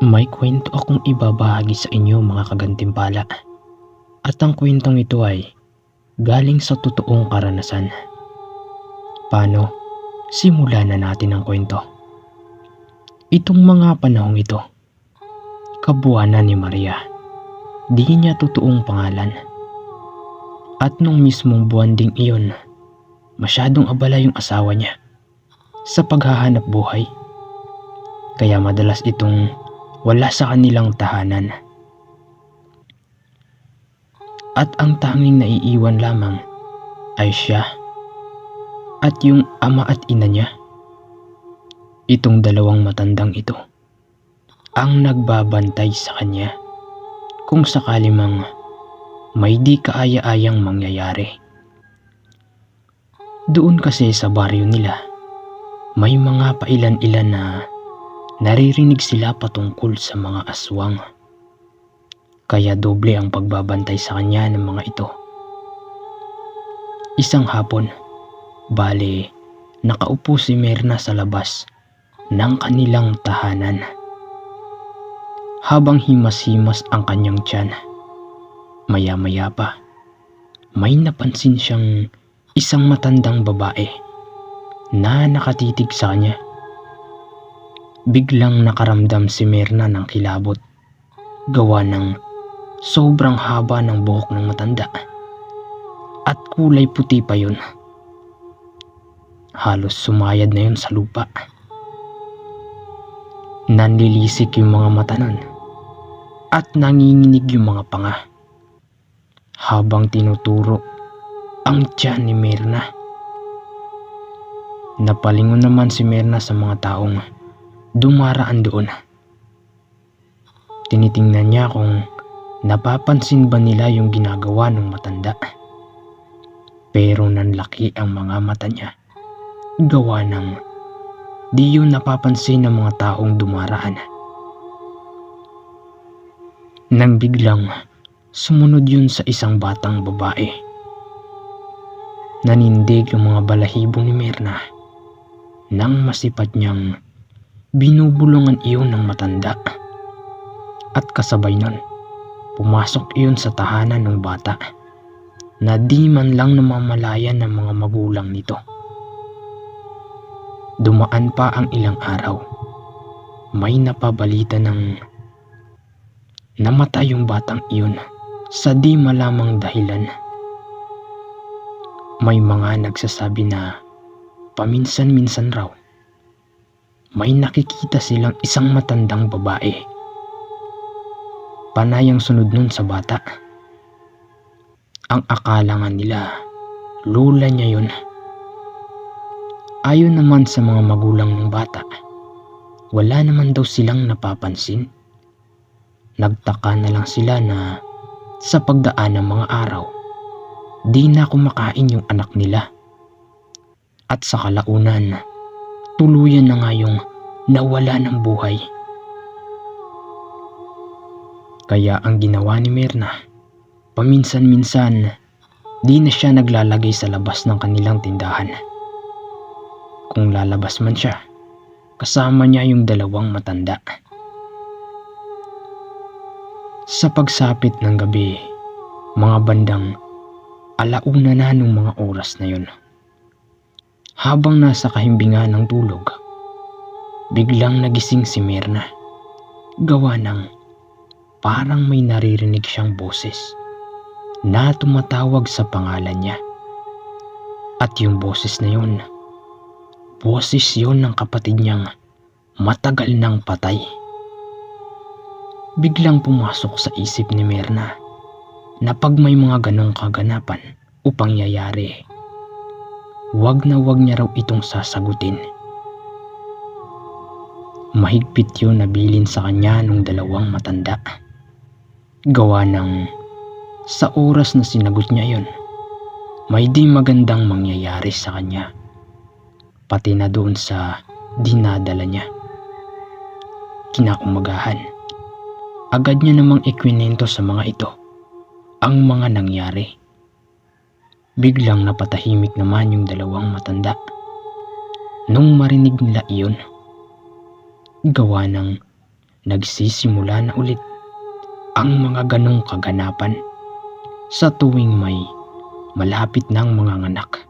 May kwento akong ibabahagi sa inyo mga kagantimpala. At ang kwentong ito ay galing sa totoong karanasan. Paano? Simulan na natin ang kwento. Itong mga panahong ito, kabuwanan ni Maria. Di niya totoong pangalan. At nung mismong buwan ding iyon, masyadong abala yung asawa niya sa paghahanap buhay. Kaya madalas itong wala sa kanilang tahanan. At ang tanging naiiwan lamang ay siya at yung ama at ina niya. Itong dalawang matandang ito ang nagbabantay sa kanya kung sakali mang may di kaaya-ayang mangyayari. Doon kasi sa baryo nila, may mga pailan-ilan na naririnig sila patungkol sa mga aswang. Kaya doble ang pagbabantay sa kanya ng mga ito. Isang hapon, bale, nakaupo si Myrna sa labas ng kanilang tahanan. Habang himas-himas ang kanyang tiyan, maya-maya pa, may napansin siyang isang matandang babae na nakatitig sa kanya. Biglang nakaramdam si Myrna ng kilabot, gawa ng sobrang haba ng buhok ng matanda at kulay puti pa yun. Halos sumayad na yun sa lupa. Nanlilisik yung mga mata nun at nanginginig yung mga panga habang tinuturo ang tiyan ni Myrna. Napalingon naman si Myrna sa mga taong dumaraan doon. Tinitingnan niya kung napapansin ba nila yung ginagawa ng matanda. Pero nanlaki ang mga mata niya, gawa ng di yun napapansin ng mga taong dumaraan. Nang biglang sumunod yun sa isang batang babae. Nanindig yung mga balahibo ni Myrna nang masipat niyang binubulungan iyon ng matanda. At kasabay nun, pumasok iyon sa tahanan ng bata na di man lang namamalayan ng mga magulang nito. Dumaan pa ang ilang araw. May napabalita ng namatay yung batang iyon sa di malamang dahilan. May mga nagsasabi na paminsan-minsan raw may nakikita silang isang matandang babae. Panay ang sunod nun sa bata. Ang akala nga nila, lola niya yun. Ayon naman sa mga magulang ng bata, wala naman daw silang napapansin. Nagtaka na lang sila na sa pagdaan ng mga araw, di na kumakain yung anak nila. At sa kalaunan, tuluyan na nga yung nawala ng buhay. Kaya ang ginawa ni Myrna, paminsan-minsan, di na siya naglalagay sa labas ng kanilang tindahan. Kung lalabas man siya, kasama niya yung dalawang matanda. Sa pagsapit ng gabi, mga bandang alauna na nung mga oras na yun. Habang nasa kahimbingan ng tulog, biglang nagising si Myrna. Gawa ng parang may naririnig siyang boses na tumatawag sa pangalan niya. At yung boses na yun, boses yun ng kapatid niyang matagal nang patay. Biglang pumasok sa isip ni Myrna na pag may mga ganong kaganapan o pangyayari, wag na wag niya raw itong sasagutin. Mahigpit yun na bilin sa kanya nung dalawang matanda. Gawa ng sa oras na sinagot niya yun, may di magandang mangyayari sa kanya. Pati na doon sa dinadala niya. Kinaumagahan, agad niya namang ikwinento sa mga ito ang mga nangyari. Biglang napatahimik naman yung dalawang matanda nung marinig nila iyon. Gawa ng nagsisimula na ulit ang mga ganong kaganapan sa tuwing may malapit ng mga anak.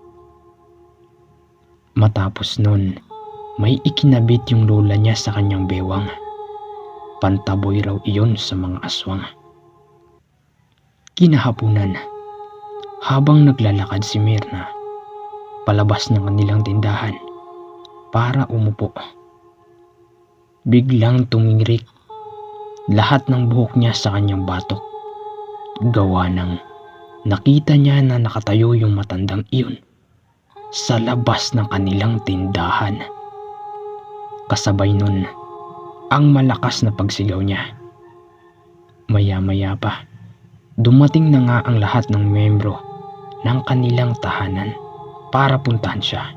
Matapos nun, may ikinabit yung lola niya sa kanyang bewang. Pantaboy raw iyon sa mga aswang. Kinahapunan, habang naglalakad si Myrna palabas ng kanilang tindahan para umupo, biglang tumingirik lahat ng buhok niya sa kanyang batok. Gawa ng nakita niya na nakatayo yung matandang iyon sa labas ng kanilang tindahan. Kasabay nun ang malakas na pagsigaw niya. Maya-maya pa, dumating na nga ang lahat ng miyembro ng kanilang tahanan para puntahan siya.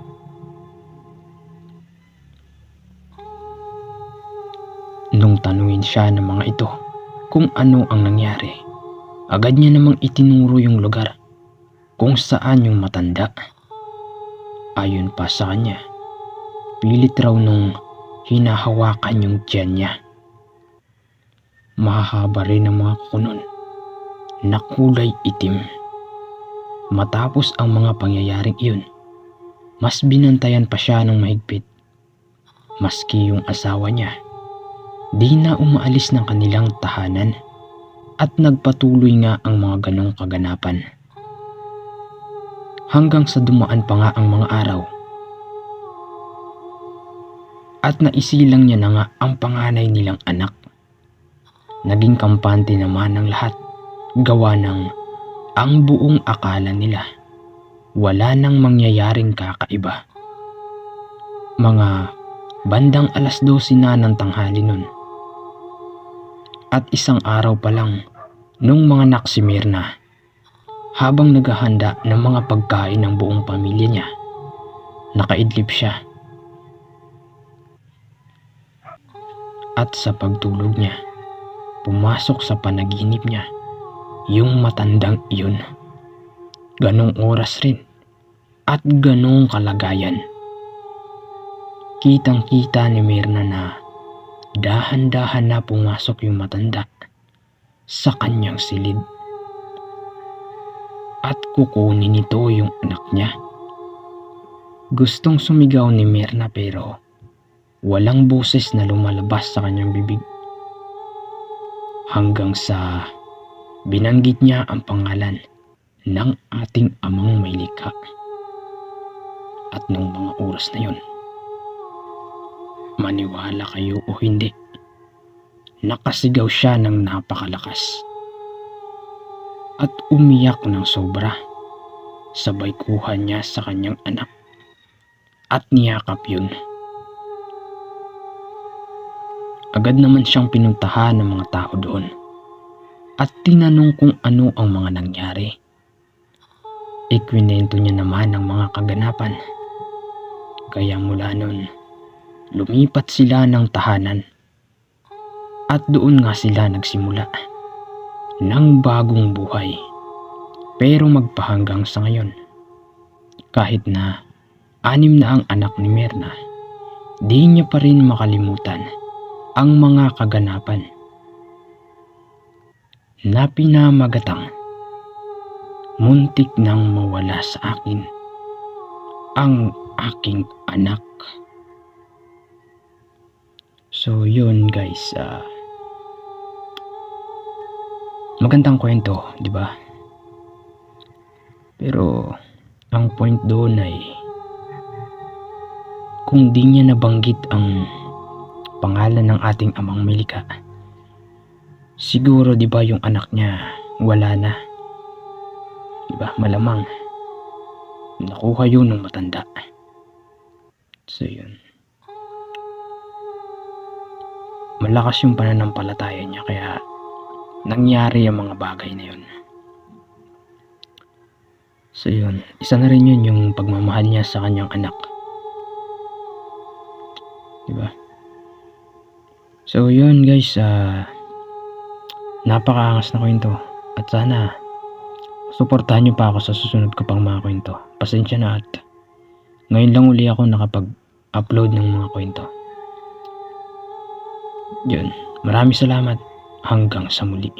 Nung tanungin siya ng mga ito kung ano ang nangyari, agad niya namang itinuro yung lugar kung saan yung matanda. Ayon pa sa kanya, pilit raw nung hinahawakan yung tiyan niya. Mahahaba rin ang mga kuko nun na kulay itim. Matapos ang mga pangyayaring iyon, mas binantayan pa siya ng mahigpit. Maski yung asawa niya, di na umaalis ng kanilang tahanan at nagpatuloy nga ang mga ganong kaganapan. Hanggang sa dumaan pa nga ang mga araw at naisilang niya na nga ang panganay nilang anak. Naging kampante naman ng lahat, gawa ng ang buong akala nila wala nang mangyayaring kakaiba. Mga bandang 12:00 na ng tanghali nun. At isang araw pa lang nung mga anak si Myrna, habang naghahanda ng mga pagkain ng buong pamilya niya, nakaidlip siya. At sa pagtulog niya, pumasok sa panaginip niya yung matandang iyon. Ganong oras rin at ganong kalagayan. Kitang-kita ni Myrna na dahan-dahan na pumasok yung matanda sa kanyang silid at kukunin nito yung anak niya. Gustong sumigaw ni Myrna pero walang boses na lumalabas sa kanyang bibig. Hanggang sa binanggit niya ang pangalan ng ating amang may likha. At nung mga oras na yun, maniwala kayo o hindi, nakasigaw siya ng napakalakas at umiyak ng sobra. Sabay kuha niya sa kanyang anak at niyakap yun. Agad naman siyang pinuntahan ng mga tao doon at tinanong kung ano ang mga nangyari. Ikwinento niya naman ang mga kaganapan. Kaya mula noon, lumipat sila ng tahanan at doon nga sila nagsimula ng bagong buhay. Pero magpahanggang sa ngayon, kahit na 6 na ang anak ni Myrna, di niya pa rin makalimutan ang mga kaganapan na pinamagatang muntik nang mawala sa akin ang aking anak. So yun guys, magandang kwento, di ba? Pero ang point doon ay kung di niya nabanggit ang pangalan ng ating amang may likha, siguro di ba yung anak niya wala na, di ba? Malamang nakuha yun ng matanda. So yun, malakas yung pananampalataya niya kaya nangyari ang mga bagay na yun. So yun, isa na rin yun yung pagmamahal niya sa kanyang anak, diba? So yun guys, napakaangas na kwento at sana suportahan niyo pa ako sa susunod ko pang mga kwento. Pasensya na at ngayon lang uli ako nakapag-upload ng mga kwento. Yun, maraming salamat. Hanggang sa muli.